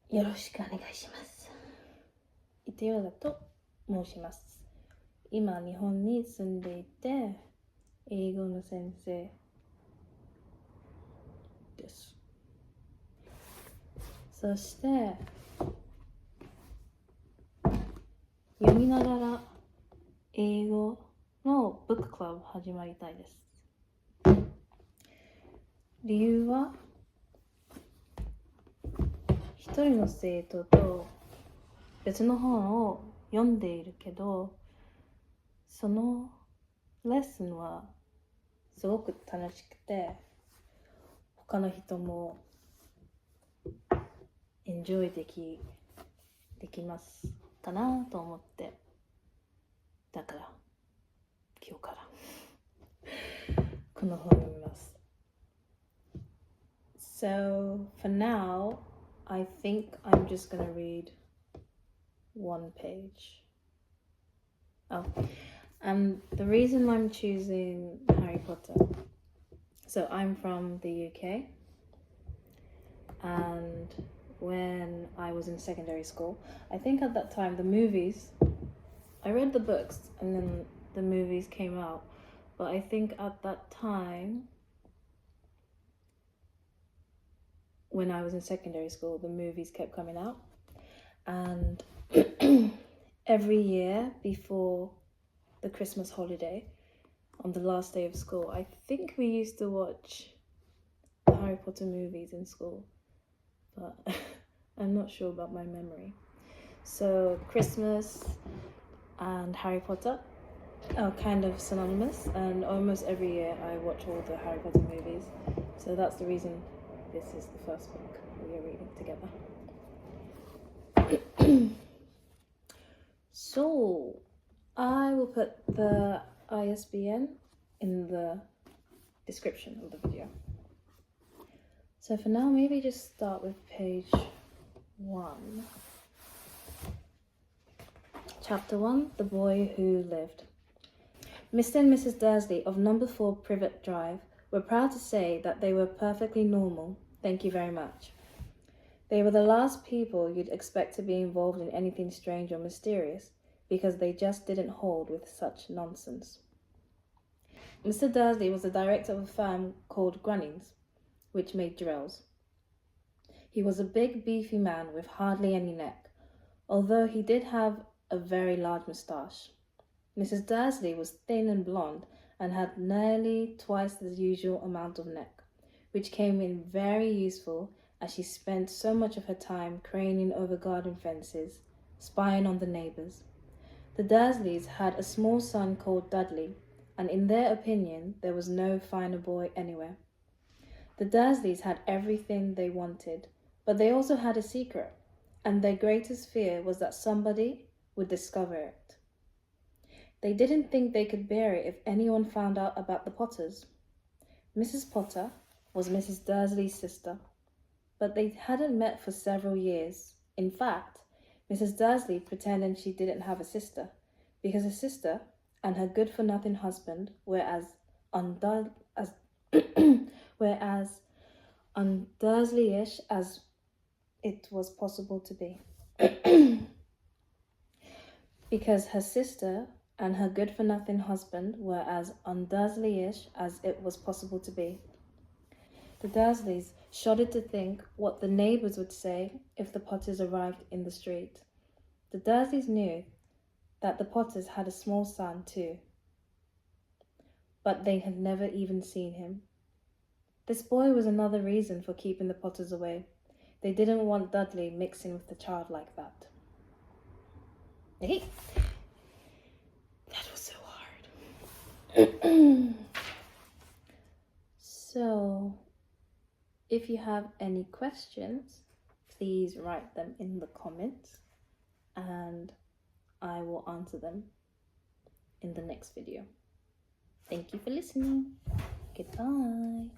よろしくお願いします。イテヨだと申します。今日本に住んでいて英語の先生です。そして読みながら英語のブッククラブ始まりたいです。理由は一人の生徒と別の本を読んでいるけど、そのレッスンはすごく楽しくて、他の人もエンジョイできますかなと思って、だから今日からこの本を読みます。So for now, I think I'm just gonna read one page. Oh, and the reason I'm choosing Harry Potter, so I'm from the UK, and when I was in secondary school, I think at that time I read the books and then the movies came out, but I think at that time when I was in secondary school, the movies kept coming out, and every year before the Christmas holiday, on the last day of school, I think we used to watch the Harry Potter movies in school, but I'm not sure about my memory. So Christmas and Harry Potter are kind of synonymous, and almost every year I watch all the Harry Potter movies. So that's the reason this is the first book we are reading together. So I will put the ISBN in the description of the video. So for now, maybe just start with page 1. Chapter 1, The Boy Who Lived. Mr. and Mrs. Dursley of number 4 Privet Drive were proud to say that they were perfectly normal, thank you very much. They were the last people you'd expect to be involved in anything strange or mysterious, because they just didn't hold with such nonsense. Mr. Dursley was the director of a firm called Grunnings, which made drills. He was a big, beefy man with hardly any neck, although he did have a very large moustache. Mrs. Dursley was thin and blonde and had nearly twice the usual amount of neck, which came in very useful as she spent so much of her time craning over garden fences, spying on the neighbours. The Dursleys had a small son called Dudley, and in their opinion there was no finer boy anywhere. The Dursleys had everything they wanted, but they also had a secret, and their greatest fear was that somebody would discover it. They didn't think they could bear it if anyone found out about the Potters. Mrs. Potter was Mrs. Dursley's sister, but they hadn't met for several years. In fact, Mrs. Dursley pretended she didn't have a sister, because her sister and her good-for-nothing husband were as un-Dursley-ish as it was possible to be. Because her sister and her good-for-nothing husband were as un-Dursley-ish as it was possible to be. The Dursleys shuddered to think what the neighbours would say if the Potters arrived in the street. The Dursleys knew that the Potters had a small son too, but they had never even seen him. This boy was another reason for keeping the Potters away. They didn't want Dudley mixing with the child like that. Hey, that was so hard. So, if you have any questions, please write them in the comments and I will answer them in the next video. Thank you for listening. Goodbye.